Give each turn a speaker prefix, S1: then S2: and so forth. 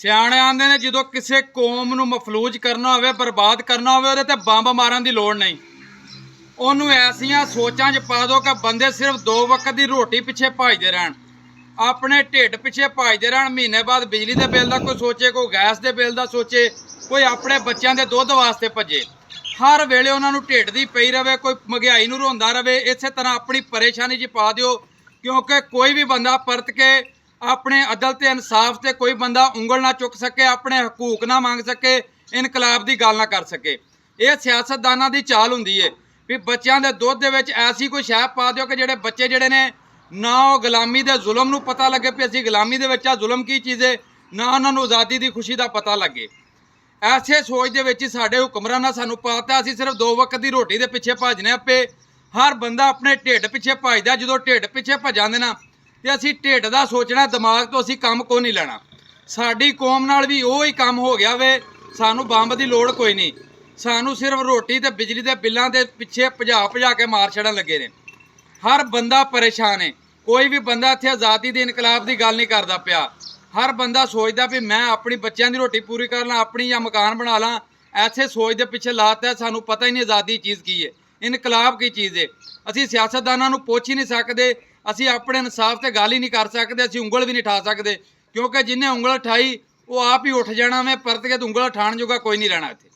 S1: ਸਿਆਣੇ ਆਂਦੇ ਨੇ ਜਦੋਂ ਕਿਸੇ ਕੌਮ ਨੂੰ ਮਫਲੂਜ ਕਰਨਾ ਹੋਵੇ, ਬਰਬਾਦ ਕਰਨਾ ਹੋਵੇ, ਉਹਦੇ ਤੇ ਬੰਬ ਮਾਰਨ ਦੀ ਲੋੜ ਨਹੀਂ। ਉਹਨੂੰ ਐਸੀਆਂ ਸੋਚਾਂ 'ਚ ਪਾ ਦਿਓ ਕਿ ਬੰਦੇ ਸਿਰਫ 2 ਵਕਤ ਦੀ ਰੋਟੀ ਪਿੱਛੇ ਭੱਜਦੇ ਰਹਿਣ, ਆਪਣੇ ਢਿੱਡ ਪਿੱਛੇ ਭੱਜਦੇ ਰਹਿਣ। ਮਹੀਨੇ ਬਾਅਦ ਬਿਜਲੀ ਦੇ ਬਿੱਲ ਦਾ ਕੋਈ ਸੋਚੇ, ਕੋਈ ਗੈਸ ਦੇ ਬਿੱਲ ਦਾ ਸੋਚੇ, ਕੋਈ ਆਪਣੇ ਬੱਚਿਆਂ ਦੇ ਦੁੱਧ ਵਾਸਤੇ ਭੱਜੇ। ਹਰ ਵੇਲੇ ਉਹਨਾਂ ਨੂੰ ਢਿੱਡ ਦੀ ਪਈ ਰਵੇ, ਕੋਈ ਮਹਿੰਗਾਈ ਨੂੰ ਰੋਂਦਾ ਰਵੇ। ਇਸੇ ਤਰ੍ਹਾਂ ਆਪਣੀ ਪਰੇਸ਼ਾਨੀ 'ਚ ਪਾ ਦਿਓ, ਕਿਉਂਕਿ ਕੋਈ ਵੀ ਬੰਦਾ ਪਰਤ ਕੇ ਆਪਣੇ ਅਦਲ ਤੇ ਇਨਸਾਫ ਤੇ ਕੋਈ ਬੰਦਾ ਉਂਗਲ ਨਾ ਚੁੱਕ ਸਕੇ, ਆਪਣੇ ਹਕੂਕ ਨਾ ਮੰਗ ਸਕੇ, ਇਨਕਲਾਬ ਦੀ ਗੱਲ ਨਾ ਕਰ ਸਕੇ। ਇਹ ਸਿਆਸਤਦਾਨਾਂ ਦੀ ਚਾਲ ਹੁੰਦੀ ਹੈ ਵੀ ਬੱਚਿਆਂ ਦੇ ਦੁੱਧ ਦੇ ਵਿੱਚ ਐਸੀ ਕੋਈ ਸ਼ੈ ਪਾ ਦਿਓ ਕਿ ਜਿਹੜੇ ਬੱਚੇ ਜਿਹੜੇ ਨੇ ਨਾ ਉਹ ਗੁਲਾਮੀ ਦੇ ਜ਼ੁਲਮ ਨੂੰ ਪਤਾ ਲੱਗੇ ਵੀ ਅਸੀਂ ਗੁਲਾਮੀ ਦੇ ਵਿੱਚ ਆ ਜ਼ੁਲਮ ਕੀ ਚੀਜ਼ ਹੈ, ਨਾ ਉਹਨਾਂ ਨੂੰ ਆਜ਼ਾਦੀ ਦੀ ਖੁਸ਼ੀ ਦਾ ਪਤਾ ਲੱਗੇ। ਐਸੇ ਸੋਚ ਦੇ ਵਿੱਚ ਸਾਡੇ ਹੁਕਮਰਾਨਾਂ ਸਾਨੂੰ ਪਾਤਾ ਅਸੀਂ ਸਿਰਫ 2 ਵਕਤ ਦੀ ਰੋਟੀ ਦੇ ਪਿੱਛੇ ਭੱਜਨੇ ਆਪੇ। ਹਰ ਬੰਦਾ ਆਪਣੇ ਢਿੱਡ ਪਿੱਛੇ ਭੱਜਦਾ। ਜਦੋਂ ਢਿੱਡ ਪਿੱਛੇ ਭੱਜਾਂਦੇ ਨਾ ਤੇ ਅਸੀਂ ਢਿੱਡ ਦਾ ਸੋਚਣਾ, ਦਿਮਾਗ ਤੋਂ ਅਸੀਂ ਕੰਮ ਕੋਈ ਨਹੀਂ ਲੈਣਾ। ਸਾਡੀ ਕੌਮ ਨਾਲ ਵੀ ਉਹ ਹੀ ਕੰਮ ਹੋ ਗਿਆ ਵੇ। ਸਾਨੂੰ ਬੰਬ ਦੀ ਲੋੜ ਕੋਈ ਨਹੀਂ, ਸਾਨੂੰ ਸਿਰਫ ਰੋਟੀ ਤੇ ਬਿਜਲੀ ਦੇ ਬਿੱਲਾਂ ਦੇ ਪਿੱਛੇ ਭਜਾ ਕੇ ਮਾਰ ਛੱਡਣ ਲੱਗੇ ਨੇ। ਹਰ ਬੰਦਾ ਪਰੇਸ਼ਾਨ ਹੈ। ਕੋਈ ਵੀ ਬੰਦਾ ਇੱਥੇ ਆਜ਼ਾਦੀ ਦੀ ਇਨਕਲਾਬ ਦੀ ਗੱਲ ਨਹੀਂ ਕਰਦਾ ਪਿਆ। ਹਰ ਬੰਦਾ ਸੋਚਦਾ ਵੀ ਮੈਂ ਆਪਣੀ ਬੱਚਿਆਂ ਦੀ ਰੋਟੀ ਪੂਰੀ ਕਰ ਲਾਂ, ਆਪਣੀ ਜਾਂ ਮਕਾਨ ਬਣਾ ਲਾਂ। ਐਸੇ ਸੋਚ ਦੇ ਪਿੱਛੇ ਲਾਤਾ। ਸਾਨੂੰ ਪਤਾ ਹੀ ਨਹੀਂ ਆਜ਼ਾਦੀ ਚੀਜ਼ ਕੀ ਹੈ, ਇਨਕਲਾਬ ਕੀ ਚੀਜ਼ ਹੈ। ਅਸੀਂ ਸਿਆਸਤਦਾਨਾਂ ਨੂੰ ਪੁੱਛ ਹੀ ਨਹੀਂ ਸਕਦੇ, ਅਸੀਂ ਆਪਣੇ ਇਨਸਾਫ ਤੇ ਗੱਲ ਹੀ ਨਹੀਂ ਕਰ ਸਕਦੇ, ਅਸੀਂ ਉਂਗਲ ਵੀ ਨਹੀਂ ਠਾ ਸਕਦੇ, ਕਿਉਂਕਿ ਜਿਹਨੇ ਉਂਗਲ ਉਠਾਈ ਉਹ ਆਪ ਹੀ ਉੱਠ ਜਾਣਾ। ਮੈਂ ਪਰਤ ਕੇ ਉਂਗਲ ਉਠਾਉਣ ਜੋਗਾ ਕੋਈ ਨਹੀਂ ਰਹਿਣਾ ਇੱਥੇ।